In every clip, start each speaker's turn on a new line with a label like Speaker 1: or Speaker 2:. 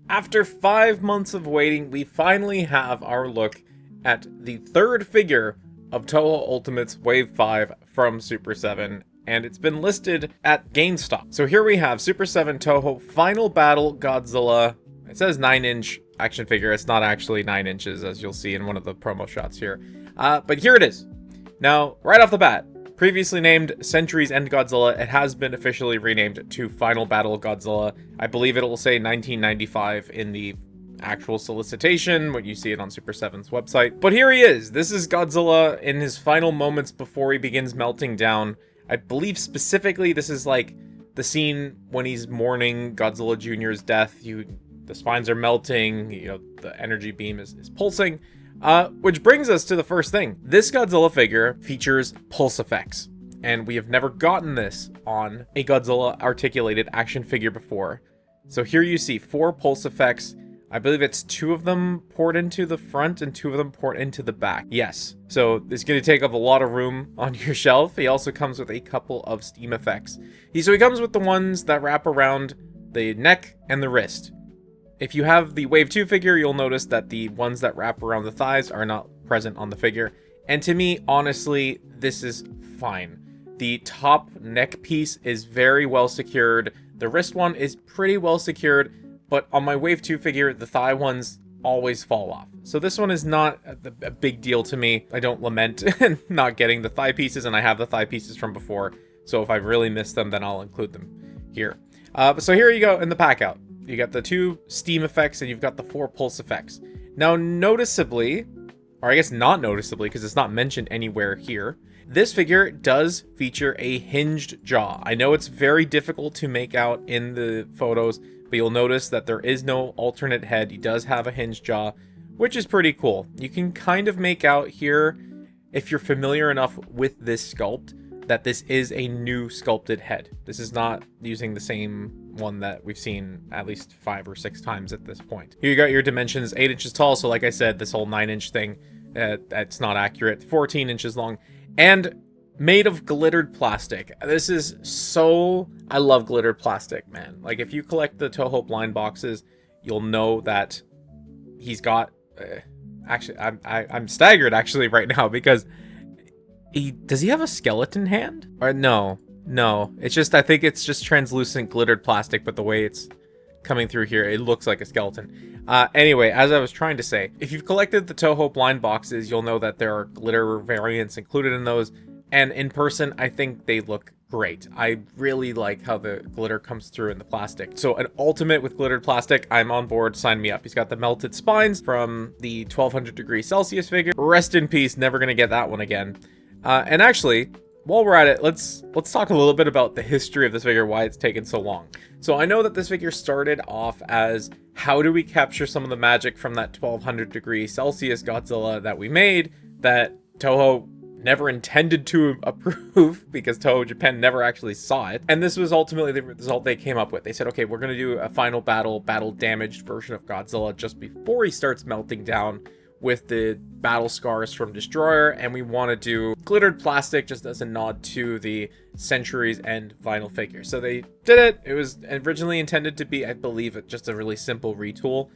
Speaker 1: After 5 months of waiting, we finally have our look at the third figure of Toho Ultimate's Wave 5 from Super 7, and it's been listed at GameStop. So here we have Super 7 Toho Final Battle Godzilla. It says 9-inch action figure. It's not actually 9 inches, as you'll see in one of the promo shots here. But here it is. Now, right off the bat, previously named Centuries End Godzilla, it has been officially renamed to Final Battle Godzilla. I believe it'll say 1995 in the actual solicitation when you see it on Super 7's website. But here he is. This is Godzilla in his final moments before he begins melting down. I believe specifically this is like the scene when he's mourning Godzilla Jr.'s death. The spines are melting, the energy beam is pulsing. Which brings us to the first thing. This Godzilla figure features pulse effects, and we have never gotten this on a Godzilla articulated action figure before. So here you see 4 pulse effects. I believe it's 2 of them poured into the front and 2 of them poured into the back. Yes, so it's going to take up a lot of room on your shelf. He also comes with a couple of steam effects. So he comes with the ones that wrap around the neck and the wrist. If you have the Wave 2 figure, you'll notice that the ones that wrap around the thighs are not present on the figure. And to me, honestly, this is fine. The top neck piece is very well secured. The wrist one is pretty well secured, but on my Wave 2 figure, the thigh ones always fall off. So this one is not a big deal to me. I don't lament not getting the thigh pieces, and I have the thigh pieces from before. So if I really miss them, then I'll include them here. So here you go in the pack out. You got the 2 steam effects and you've got the 4 pulse effects. Now noticeably, or I guess not noticeably because it's not mentioned anywhere here, this figure does feature a hinged jaw. I know it's very difficult to make out in the photos, but you'll notice that there is no alternate head. He does have a hinged jaw, which is pretty cool. You can kind of make out here, if you're familiar enough with this sculpt, that this is a new sculpted head. This is not using the same one that we've seen at least 5 or 6 times at this point. Here you got your dimensions, 8 inches tall. So like I said, this whole 9-inch thing, that's not accurate. 14 inches long and made of glittered plastic. This is so, I love glittered plastic, man. Like if you collect the Toho blind boxes, you'll know that he's got, actually, I'm staggered actually right now because does he have a skeleton hand? Or no, it's just, I think it's just translucent glittered plastic, but the way it's coming through here, it looks like a skeleton. Anyway, as I was trying to say, if you've collected the Toho blind boxes, you'll know that there are glitter variants included in those. And in person, I think they look great. I really like how the glitter comes through in the plastic. So an ultimate with glittered plastic, I'm on board, sign me up. He's got the melted spines from the 1200 degrees Celsius figure. Rest in peace, never gonna get that one again. And actually, while we're at it, let's talk a little bit about the history of this figure, why it's taken so long. So I know that this figure started off as, how do we capture some of the magic from that 1200 degrees Celsius Godzilla that we made that Toho never intended to approve because Toho Japan never actually saw it. And this was ultimately the result they came up with. They said, okay, we're going to do a final battle damaged version of Godzilla just before he starts melting down with the battle scars from Destroyer, and we want to do glittered plastic just as a nod to the Centuries End vinyl figure. So they did it. It was originally intended to be, I believe, just a really simple retool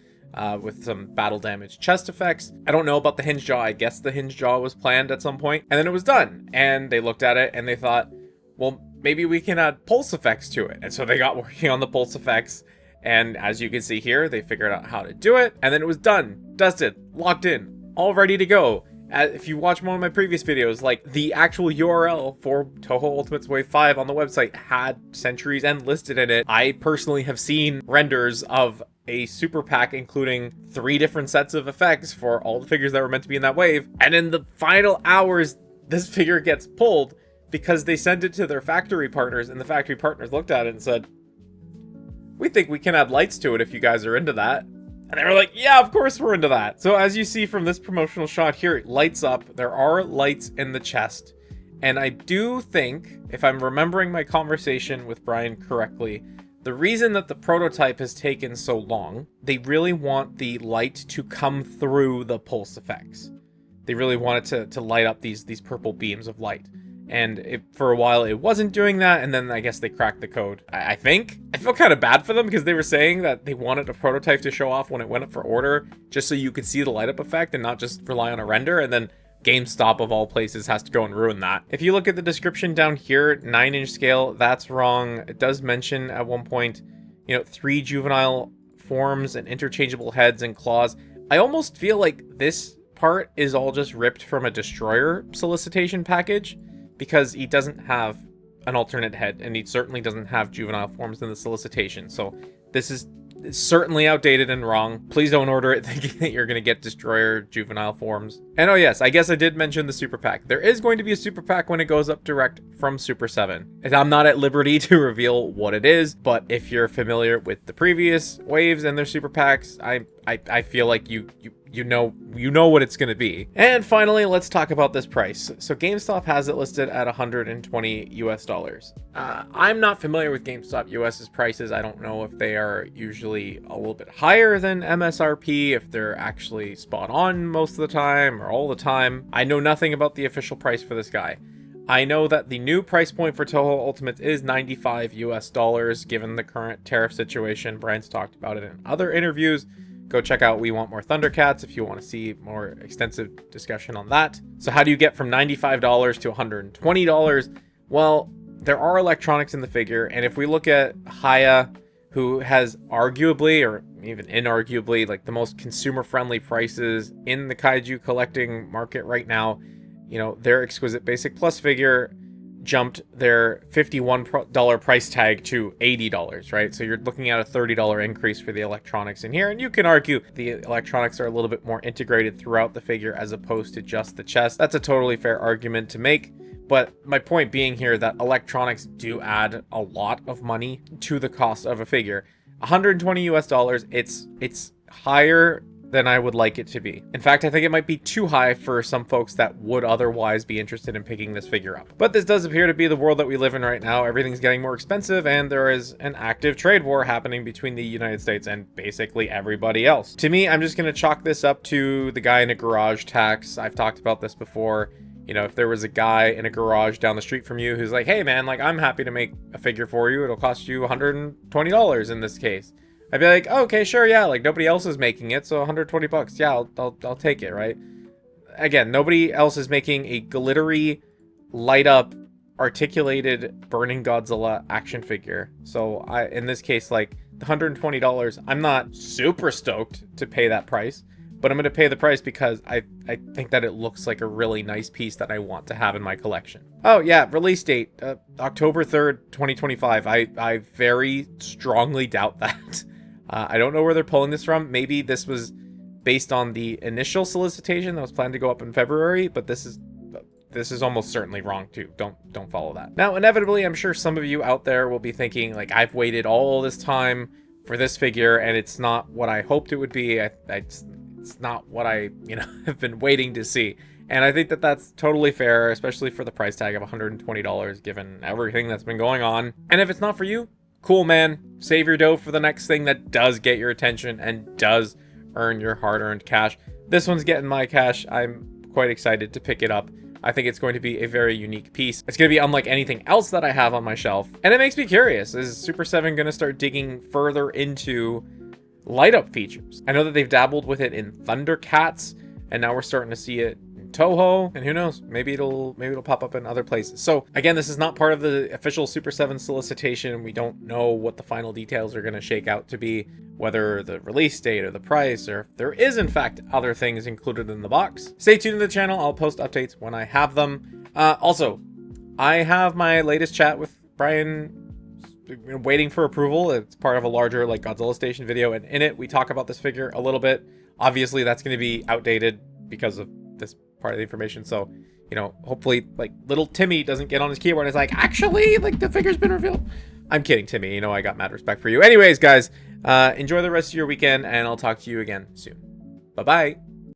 Speaker 1: with some battle damage chest effects. I don't know about the hinge jaw. I guess the hinge jaw was planned at some point, and then it was done. And they looked at it and they thought, well, maybe we can add pulse effects to it. And so they got working on the pulse effects. And as you can see here, they figured out how to do it, and then it was done, dusted, locked in, all ready to go. If you watch one of my previous videos, like the actual URL for Toho Ultimate's Wave 5 on the website had Centuries End listed in it. I personally have seen renders of a super pack including 3 different sets of effects for all the figures that were meant to be in that wave. And in the final hours, this figure gets pulled because they sent it to their factory partners, and the factory partners looked at it and said, we think we can add lights to it if you guys are into that. And they were like, yeah, of course we're into that. So as you see from this promotional shot here, it lights up. There are lights in the chest. And I do think, if I'm remembering my conversation with Brian correctly, the reason that the prototype has taken so long, they really want the light to come through the pulse effects. They really want it to light up these purple beams of light. And for a while, it wasn't doing that, and then I guess they cracked the code, I think. I feel kind of bad for them because they were saying that they wanted a prototype to show off when it went up for order, just so you could see the light up effect and not just rely on a render, and then GameStop, of all places, has to go and ruin that. If you look at the description down here, 9-inch scale, that's wrong. It does mention at one point, 3 juvenile forms and interchangeable heads and claws. I almost feel like this part is all just ripped from a Destroyer solicitation package, because he doesn't have an alternate head, and he certainly doesn't have juvenile forms in the solicitation. So this is certainly outdated and wrong. Please don't order it thinking that you're going to get Destroyer juvenile forms. And oh yes, I guess I did mention the Super Pack. There is going to be a Super Pack when it goes up direct from Super 7. And I'm not at liberty to reveal what it is, but if you're familiar with the previous waves and their Super Packs, I feel like you know what it's going to be. And finally, let's talk about this price. So GameStop has it listed at $120 US. I'm not familiar with GameStop US's prices. I don't know if they are usually a little bit higher than MSRP, if they're actually spot on most of the time or all the time. I know nothing about the official price for this guy. I know that the new price point for Toho Ultimates is $95 US, given the current tariff situation. Brian's talked about it in other interviews. Go check out We Want More Thundercats if you want to see more extensive discussion on that. So how do you get from $95 to $120? Well, there are electronics in the figure, and if we look at Haya, who has arguably, or even inarguably, like the most consumer-friendly prices in the kaiju collecting market right now, their Exquisite Basic Plus figure jumped their $51 price tag to $80, right? So you're looking at a $30 increase for the electronics in here, and you can argue the electronics are a little bit more integrated throughout the figure as opposed to just the chest. That's a totally fair argument to make, but my point being here that electronics do add a lot of money to the cost of a figure. $120 US, it's higher than I would like it to be. In fact, I think it might be too high for some folks that would otherwise be interested in picking this figure up. But this does appear to be the world that we live in right now. Everything's getting more expensive, and there is an active trade war happening between the United States and basically everybody else. To me, I'm just going to chalk this up to the guy in a garage tax. I've talked about this before. If there was a guy in a garage down the street from you who's like, hey man, like I'm happy to make a figure for you. It'll cost you $120 in this case. I'd be like, oh, okay, sure, yeah, like nobody else is making it, so $120, yeah, I'll take it, right? Again, nobody else is making a glittery, light up, articulated Burning Godzilla action figure. So in this case, like the $120, I'm not super stoked to pay that price, but I'm going to pay the price because I think that it looks like a really nice piece that I want to have in my collection. Oh yeah, release date, October 3rd, 2025. I very strongly doubt that. I don't know where they're pulling this from. Maybe this was based on the initial solicitation that was planned to go up in February, but this is almost certainly wrong too. Don't follow that. Now, inevitably, I'm sure some of you out there will be thinking, like, I've waited all this time for this figure, and it's not what I hoped it would be. It's not what I, have been waiting to see. And I think that that's totally fair, especially for the price tag of $120, given everything that's been going on. And if it's not for you, cool, man. Save your dough for the next thing that does get your attention and does earn your hard-earned cash. This one's getting my cash. I'm quite excited to pick it up. I think it's going to be a very unique piece. It's going to be unlike anything else that I have on my shelf. And it makes me curious. Is Super 7 going to start digging further into light-up features? I know that they've dabbled with it in Thundercats, and now we're starting to see it in Toho, and who knows, maybe it'll pop up in other places. So again, this is not part of the official Super 7 solicitation. We don't know what the final details are going to shake out to be, whether the release date or the price, or if there is in fact other things included in the box. Stay tuned to the channel. I'll post updates when I have them. Also, I have my latest chat with Brian waiting for approval. It's part of a larger like Godzilla Station video, and in it we talk about this figure a little bit. Obviously that's going to be outdated because of this part of the information, so hopefully like little Timmy doesn't get on his keyboard and is like, actually, like the figure's been revealed. I'm kidding, Timmy, I got mad respect for you. Anyways, guys, enjoy the rest of your weekend, and I'll talk to you again soon. Bye bye.